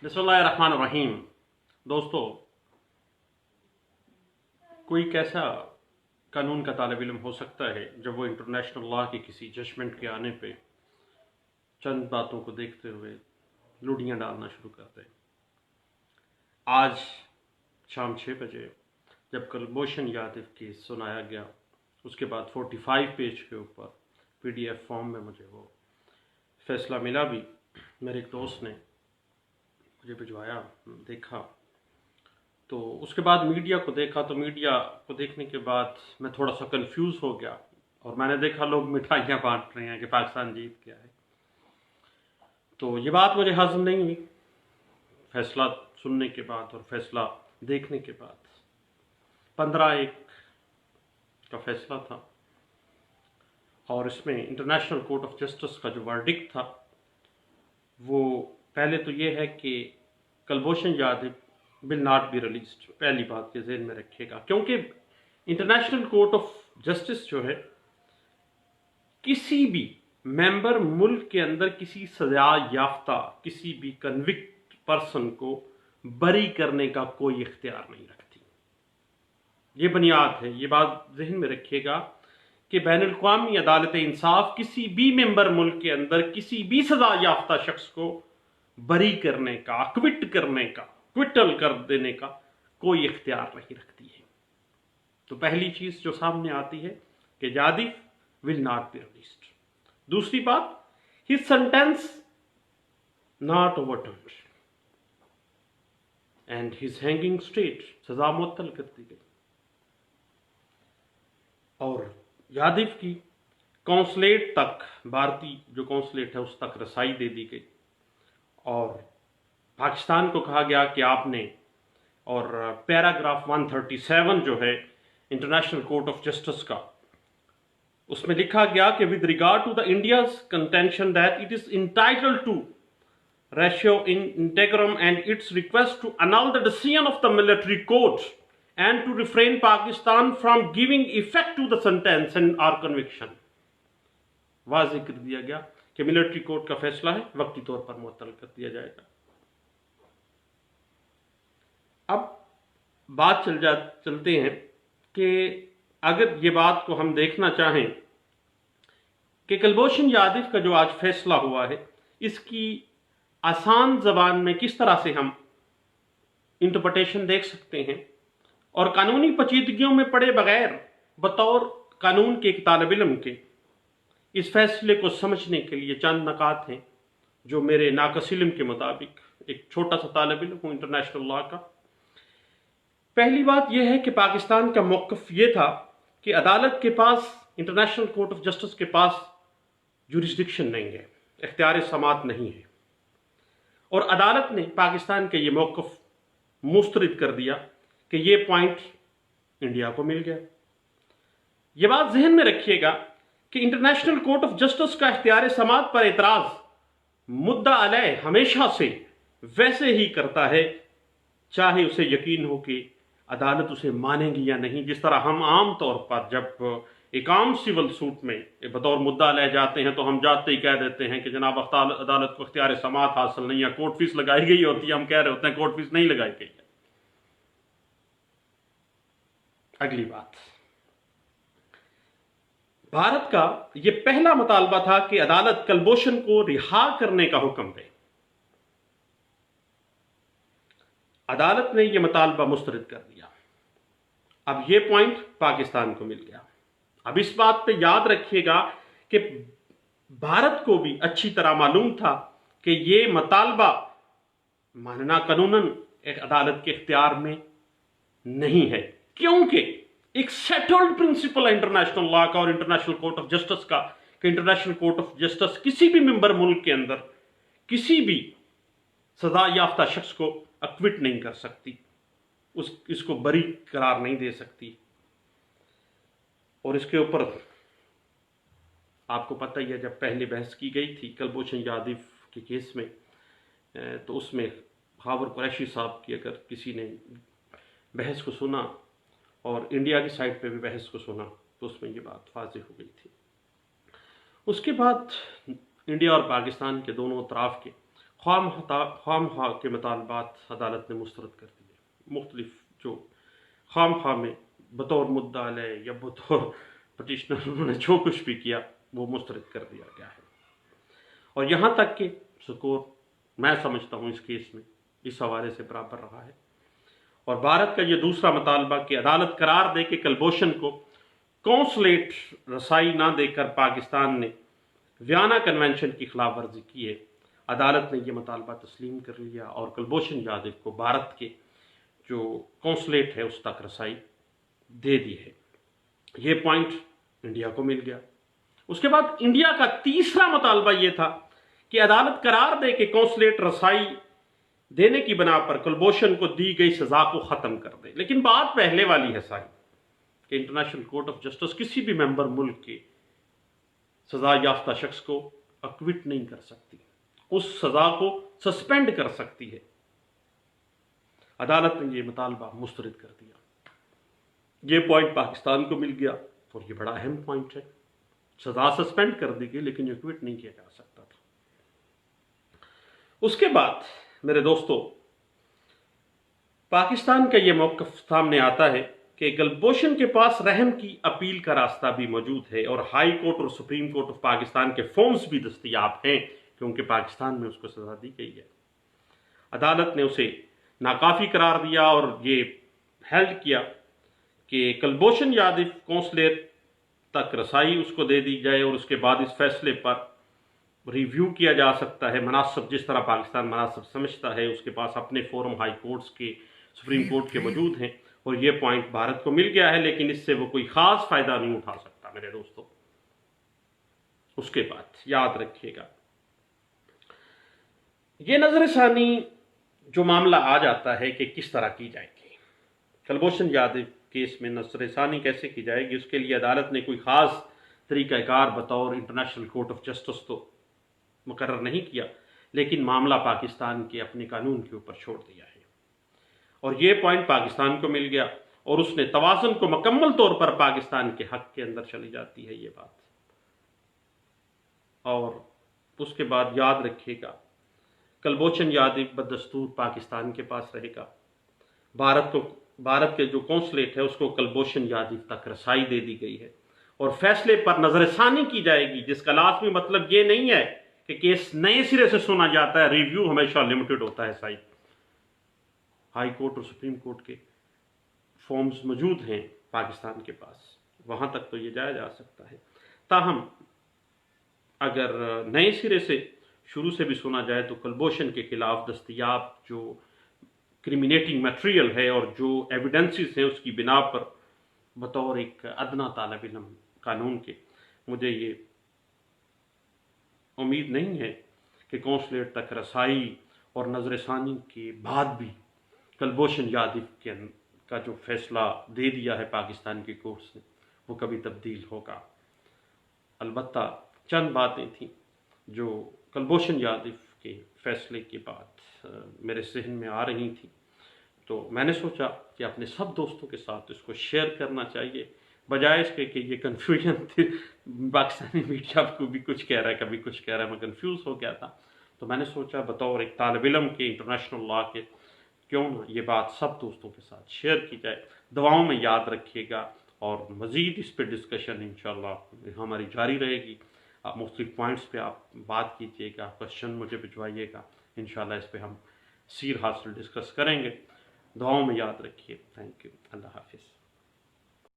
बिस्मिल्लाहिर्रहमानिर्रहीम। दोस्तों, कोई कैसा कानून का तालिब इल्म हो सकता है जब वो इंटरनेशनल लॉ की किसी जजमेंट के आने पे चंद बातों को देखते हुए लुड़ियाँ डालना शुरू करते हैं। आज शाम 6 बजे जब कुलभूषण यादव केस सुनाया गया, उसके बाद 45 पेज के ऊपर PDF फॉर्म में मुझे वो फैसला मिला भी। मेरे एक दोस्त ने मुझे भिजवाया, देखा, तो उसके बाद मीडिया को देखा। तो मीडिया को देखने के बाद मैं थोड़ा सा कंफ्यूज हो गया और मैंने देखा लोग मिठाइयाँ बांट रहे हैं कि पाकिस्तान जीत गया है। तो ये बात मुझे हजम नहीं हुई फैसला सुनने के बाद और फैसला देखने के बाद। 15-1 का फैसला था और इसमें इंटरनेशनल कोर्ट ऑफ जस्टिस का जो वर्डिक्ट था वो पहले तो ये है कि Kulbhushan Yadav will not be released. पहली बात के ज़हन में रखिएगा, क्योंकि इंटरनेशनल कोर्ट ऑफ जस्टिस जो है किसी भी मेंबर मुल्क के अंदर किसी सजा याफ्ता किसी भी कन्विक्ट पर्सन को बरी करने का कोई इख्तियार नहीं रखती। ये बुनियाद है, ये बात जहन में रखिएगा कि बैनुल-अक़वामी अदालत इंसाफ किसी भी मेंबर मुल्क के अंदर किसी भी सजा याफ्ता शख्स को बरी करने का, अक्विट करने का, क्विटल कर देने का कोई इख्तियार नहीं रखती है। तो पहली चीज जो सामने आती है कि Yadav will not be released. दूसरी बात, his sentence not ओवरटर्न्ड and his hanging state, सजा मुअत्तल कर दी गई और यादव की कौंसलेट तक, भारतीय जो कौंसलेट है उस तक रसाई दे दी गई और पाकिस्तान को कहा गया कि आपने, और पैराग्राफ 137 जो है इंटरनेशनल कोर्ट ऑफ जस्टिस का, उसमें लिखा गया कि with regard to the India's contention that it is entitled to ratio in integrum and its request to annul the decision of the military court and to refrain Pakistan from giving effect to the sentence and our conviction। वाज़ेह कर दिया गया कि military court का फैसला है, वक्ती तौर पर मुअत्तल कर दिया जाएगा। अब बात चलते हैं कि अगर ये बात को हम देखना चाहें कि कुलभूषण यादव का जो आज फैसला हुआ है इसकी आसान जबान में किस तरह से हम इंटरप्रिटेशन देख सकते हैं और कानूनी पेचीदगियों में पड़े बगैर बतौर कानून के एक तालिब इल्म के इस फैसले को समझने के लिए चंद नकात हैं जो मेरे नाक़िस इल्म के मुताबिक, एक छोटा सा तालिब इल्म हूँ इंटरनेशनल लॉ का। पहली बात यह है कि पाकिस्तान का मौक़िफ़ ये था कि अदालत के पास, इंटरनेशनल कोर्ट ऑफ जस्टिस के पास जुरिस्डिक्शन नहीं है, इख्तियार समात नहीं है और अदालत ने पाकिस्तान के ये मौक़िफ़ मुस्तरद कर दिया कि ये पॉइंट इंडिया को मिल गया। ये बात जहन में रखिएगा कि इंटरनेशनल कोर्ट ऑफ जस्टिस का इख्तियार समात पर एतराज मुद्दा अलैह हमेशा से वैसे ही करता है, चाहे उसे यकीन हो कि अदालत उसे मानेगी या नहीं। जिस तरह हम आम तौर पर जब एक आम सिविल सूट में बतौर मुद्दा अलैह जाते हैं तो हम जाते ही कह देते हैं कि जनाब अदालत को इख्तियार समात हासिल नहीं है, कोर्ट फीस लगाई गई होती है, हम कह रहे होते हैं कोर्ट फीस नहीं लगाई गई है। अगली बात, भारत का यह पहला मुतालबा था कि अदालत कुलभूषण को रिहा करने का हुक्म दे। अदालत ने यह मुतालबा मुस्तरद कर दिया। अब यह पॉइंट पाकिस्तान को मिल गया। अब इस बात पे याद रखिएगा कि भारत को भी अच्छी तरह मालूम था कि यह मुतालबा मानना कानूनन एक अदालत के इख्तियार में नहीं है, क्योंकि एक सेटल्ड प्रिंसिपल है इंटरनेशनल लॉ का और इंटरनेशनल कोर्ट ऑफ जस्टिस का कि इंटरनेशनल कोर्ट ऑफ जस्टिस किसी भी मेंबर मुल्क के अंदर किसी भी सजा याफ्ता शख्स को अक्विट नहीं कर सकती, इसको बरी करार नहीं दे सकती। और इसके ऊपर आपको पता ही है, जब पहले बहस की गई थी कुलभूषण यादव के केस में, तो उसमें खावर कुरैशी साहब की अगर किसी ने बहस को सुना और इंडिया की साइड पे भी बहस को सुना तो उसमें ये बात वाज़ेह हो गई थी। उसके बाद इंडिया और पाकिस्तान के दोनों तरफ के خام خواہ کے مطالبات عدالت نے مسترد کر دیے۔ مختلف جو خام خواہ میں بطور مدعا علیہ یا بطور پٹیشنر انہوں نے جو کچھ بھی کیا وہ مسترد کر دیا گیا ہے، اور یہاں تک کہ سکور میں سمجھتا ہوں اس کیس میں اس حوالے سے برابر رہا ہے۔ اور بھارت کا یہ دوسرا مطالبہ کہ عدالت قرار دے کہ کلبھوشن کو کونسلیٹ رسائی نہ دے کر پاکستان نے ویانا کنونشن کی خلاف ورزی کی ہے، عدالت نے یہ مطالبہ تسلیم کر لیا اور کلبھوشن یادو کو بھارت کے جو کونسلیٹ ہے اس تک رسائی دے دی ہے۔ یہ پوائنٹ انڈیا کو مل گیا۔ اس کے بعد انڈیا کا تیسرا مطالبہ یہ تھا کہ عدالت قرار دے کہ کونسلیٹ رسائی دینے کی بنا پر کلبھوشن کو دی گئی سزا کو ختم کر دے، لیکن بات پہلے والی ہے ساری کہ انٹرنیشنل کورٹ آف جسٹس کسی بھی ممبر ملک کے سزا یافتہ شخص کو اکوٹ نہیں کر سکتی، اس سزا کو سسپینڈ کر سکتی ہے۔ عدالت نے یہ مطالبہ مسترد کر دیا۔ یہ پوائنٹ پاکستان کو مل گیا اور یہ بڑا اہم پوائنٹ ہے۔ سزا سسپینڈ کر دی گئی لیکن اکوٹ نہیں کیا جا سکتا تھا۔ اس کے بعد میرے دوستو، پاکستان کا یہ موقف سامنے آتا ہے کہ کلبھوشن کے پاس رحم کی اپیل کا راستہ بھی موجود ہے اور ہائی کورٹ اور سپریم کورٹ آف پاکستان کے فارمز بھی دستیاب ہیں کیونکہ پاکستان میں اس کو سزا دی گئی ہے۔ عدالت نے اسے ناکافی قرار دیا اور یہ ہیلڈ کیا کہ کلبھوشن یادو کونسلیٹ تک رسائی اس کو دے دی جائے اور اس کے بعد اس فیصلے پر ریویو کیا جا سکتا ہے مناسب، جس طرح پاکستان مناسب سمجھتا ہے۔ اس کے پاس اپنے فورم ہائی کورٹس کے، سپریم کورٹ کے موجود ہیں، اور یہ پوائنٹ بھارت کو مل گیا ہے، لیکن اس سے وہ کوئی خاص فائدہ نہیں اٹھا سکتا میرے دوستو۔ اس کے بعد یاد رکھیے گا، یہ نظر ثانی جو معاملہ آ جاتا ہے کہ کس طرح کی جائے گی، کلبھوشن یادو کیس میں نظر ثانی کیسے کی جائے گی، اس کے لیے عدالت نے کوئی خاص طریقہ کار بطور انٹرنیشنل کورٹ آف جسٹس تو مقرر نہیں کیا، لیکن معاملہ پاکستان کے اپنے قانون کے اوپر چھوڑ دیا ہے، اور یہ پوائنٹ پاکستان کو مل گیا اور اس نے توازن کو مکمل طور پر پاکستان کے حق کے اندر چلی جاتی ہے یہ بات۔ اور اس کے بعد یاد رکھیے گا، کلبھوشن یادو بدستور پاکستان کے پاس رہے گا۔ بھارت کے جو کونسلیٹ ہے اس کو کلبھوشن یادو تک رسائی دے دی گئی ہے اور فیصلے پر نظر ثانی کی جائے گی، جس کا لازمی مطلب یہ نہیں ہے کہ کیس نئے سرے سے سنا جاتا ہے، ریویو ہمیشہ لمیٹڈ ہوتا ہے۔ سائٹ ہائی کورٹ اور سپریم کورٹ کے فارمز موجود ہیں پاکستان کے پاس، وہاں تک تو یہ جایا جا سکتا ہے۔ تاہم اگر نئے سرے سے شروع سے بھی سنا جائے تو کلبھوشن کے خلاف دستیاب جو کرمینیٹنگ میٹیریل ہے اور جو ایویڈنسز ہیں اس کی بنا پر بطور ایک ادنا طالب علم قانون کے مجھے یہ امید نہیں ہے کہ کونسلیٹ تک رسائی اور نظر ثانی کے بعد بھی کلبھوشن یادو کا جو فیصلہ دے دیا ہے پاکستان کی کورٹس نے وہ کبھی تبدیل ہوگا۔ البتہ چند باتیں تھیں جو کلبھوشن یادو کے فیصلے کے بعد میرے ذہن میں آ رہی تھیں، تو میں نے سوچا کہ اپنے سب دوستوں کے ساتھ اس کو شیئر کرنا چاہیے، بجائے اس کے کہ یہ کنفیوژن تھی، پاکستانی میڈیا کو بھی کچھ کہہ رہا ہے کبھی کچھ کہہ رہا ہے، میں کنفیوز ہو گیا تھا۔ تو میں نے سوچا بطور ایک طالب علم کے انٹرنیشنل لا کے کیوں نہ یہ بات سب دوستوں کے ساتھ شیئر کی جائے۔ دعاؤں میں یاد رکھیے گا اور مزید اس پہ ڈسکشن انشاءاللہ ہماری جاری رہے گی۔ آپ مختلف پوائنٹس پہ آپ بات کیجیے گا، کوشچن مجھے بھجوائیے گا، انشاءاللہ اس پہ ہم سیر حاصل ڈسکس کریں گے۔ دعاؤں میں یاد رکھیے۔ تھینک یو، اللہ حافظ۔